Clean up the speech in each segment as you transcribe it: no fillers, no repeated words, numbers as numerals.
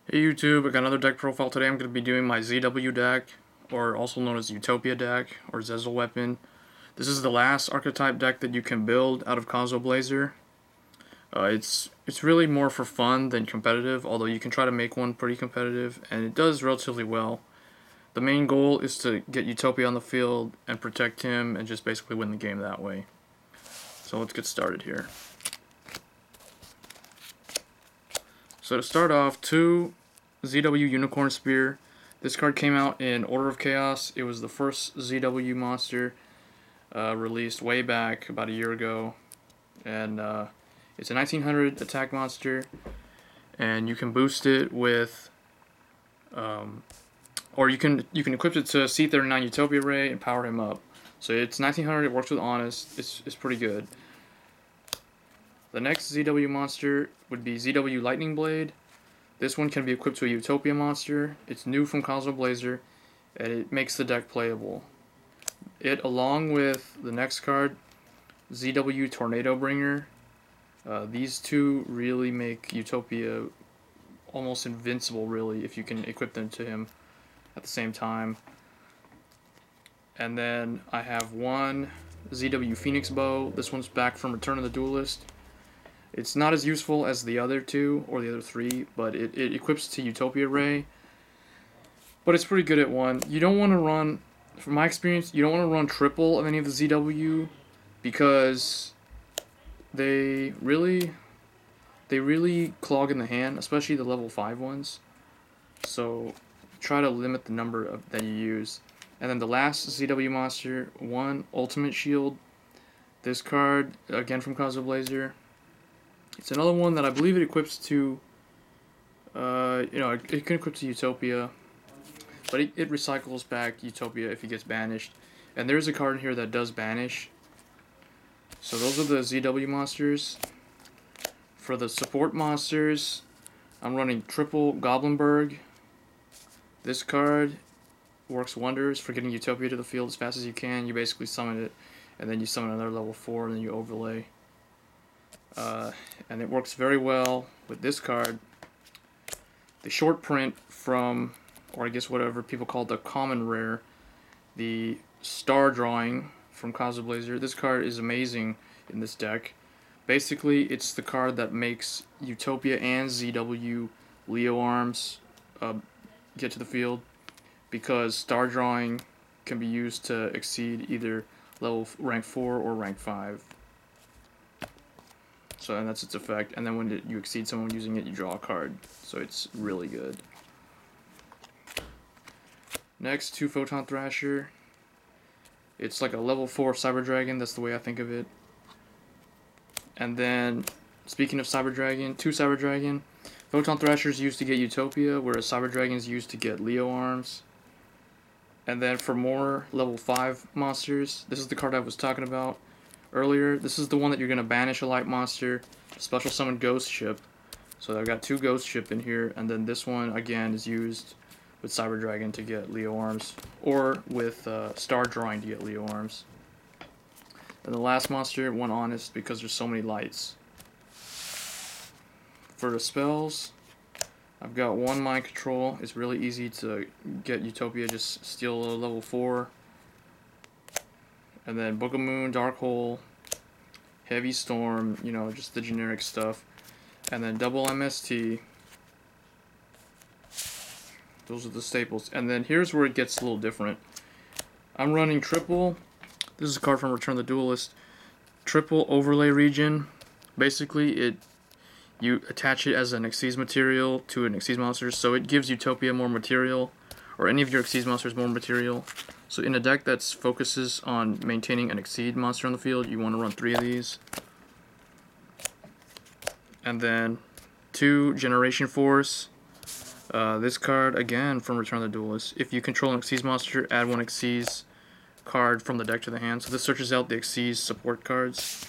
Hey YouTube, I got another deck profile today. I'm going to be doing my ZW deck, or also known as Utopia deck, or Zexal weapon. This is the last archetype deck that you can build out of Xyz. It's really more for fun than competitive, although you can try to make one pretty competitive, and it does relatively well. The main goal is to get Utopia on the field and protect him and just basically win the game that way. So let's get started here. So to start off, 2 ZW Unicorn Spear. This card came out in Order of Chaos. It was the first ZW monster released way back about a year ago. And it's a 1900 attack monster. And you can boost it with... or you can equip it to C39 Utopia Ray and power him up. So it's 1900, it works with Honest. It's pretty good. The next ZW monster would be ZW Lightning Blade. This one can be equipped to a Utopia monster. It's new from Xyz, and it makes the deck playable. It, along with the next card, ZW Tornado Bringer, these two really make Utopia almost invincible, really, if you can equip them to him at the same time. And then I have one ZW Phoenix Bow. This one's back from Return of the Duelist. It's not as useful as the other two, or the other three, but it equips to Utopia Ray. But it's pretty good at one. You don't want to run, from my experience, you don't want to run triple of any of the ZW, because they really clog in the hand, especially the level 5 ones. So try to limit the number that you use. And then the last ZW monster, 1 Ultimate Shield. This card, again from Xyz. It's another one that I believe it equips to, it can equip to Utopia, but it recycles back Utopia if he gets banished. And there's a card in here that does banish. So those are the ZW monsters. For the support monsters, I'm running triple Goblindbergh. This card works wonders for getting Utopia to the field as fast as you can. You basically summon it, and then you summon another level 4, and then you overlay. And it works very well with this card. The short print from, or I guess whatever people call the common rare, the star drawing from Xyz. This card is amazing in this deck. Basically, it's the card that makes Utopia and ZW Leo arms get to the field, because star drawing can be used to exceed either rank 4 or rank 5. So, and that's its effect. And then when you exceed someone using it, you draw a card. So it's really good. Next, 2 Photon Thrasher. It's like a level 4 Cyber Dragon. That's the way I think of it. And then, speaking of Cyber Dragon, 2 Cyber Dragon. Photon Thrasher is used to get Utopia, whereas Cyber Dragon is used to get Leo arms. And then for more level 5 monsters, this is the card I was talking about earlier. This is the one that you're going to banish a light monster, special summon Ghost Ship. So I've got 2 Ghost Ship in here, and then this one again is used with Cyber Dragon to get Leo arms, or with Star Drawing to get Leo arms. And the last monster, 1 Honest, because there's so many lights. For the spells, I've got 1 Mind Control. It's really easy to get Utopia, just steal a level 4. And then Book of Moon, Dark Hole, Heavy Storm, just the generic stuff. And then double MST. Those are the staples. And then here's where it gets a little different. I'm running triple. This is a card from Return of the Duelist. Triple Overlay Regen. Basically, you attach it as an Xyz material to an Xyz monster, so it gives Utopia more material, or any of your Xyz monsters more material. So in a deck that focuses on maintaining an Xyz monster on the field, you want to run 3 of these. And then 2 Generation Force. This card, again, from Return of the Duelist. If you control an Xyz monster, add 1 Xyz card from the deck to the hand. So this searches out the Xyz support cards.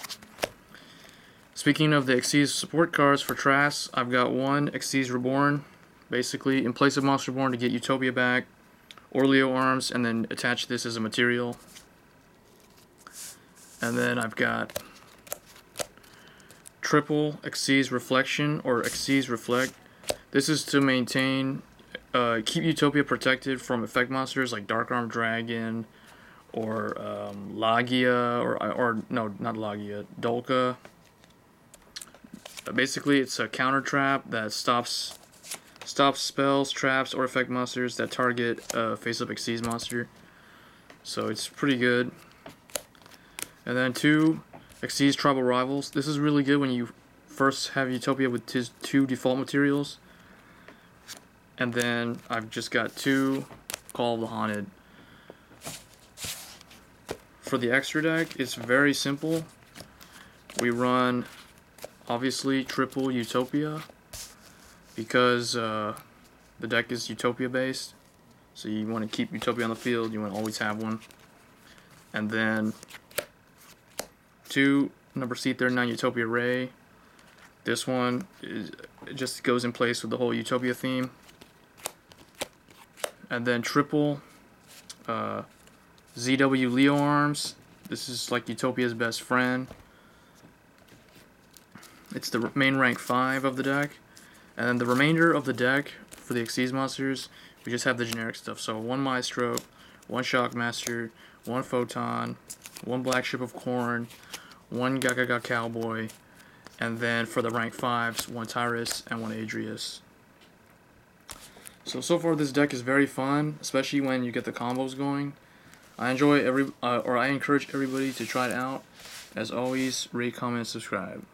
Speaking of the Xyz support cards for Tiras, I've got 1 Xyz Reborn. Basically, in place of Monster Reborn, to get Utopia back, or Leo arms, and then attach this as a material. And then I've got triple Xyz Reflection, or Xyz Reflect. This is to maintain, keep Utopia protected from effect monsters like Dark Arm Dragon, or Lagia, or no, not Lagia, Dolka. Basically, it's a counter trap that stops spells, traps, or effect monsters that target face-up Xyz monster. So it's pretty good. And then 2 Xyz Tribalrivals. This is really good when you first have Utopia with his 2 default materials. And then I've just got 2 Call of the Haunted. For the extra deck, it's very simple. We run, obviously, triple Utopia, because the deck is Utopia based. So you want to keep Utopia on the field, you want to always have one. And then 2 Number C39 Utopia Ray. This one it just goes in place with the whole Utopia theme. And then triple ZW Leo Arms. This is like Utopia's best friend. It's the main rank 5 of the deck. And then the remainder of the deck for the Xyz monsters, we just have the generic stuff. So 1 Maestroke, 1 Shockmaster, 1 Photon, 1 Black Ship of Corn, 1 Gagaga Cowboy, and then for the rank 5s, 1 Tiras and 1 Adreus. So far this deck is very fun, especially when you get the combos going. I enjoy I encourage everybody to try it out. As always, rate, comment, subscribe.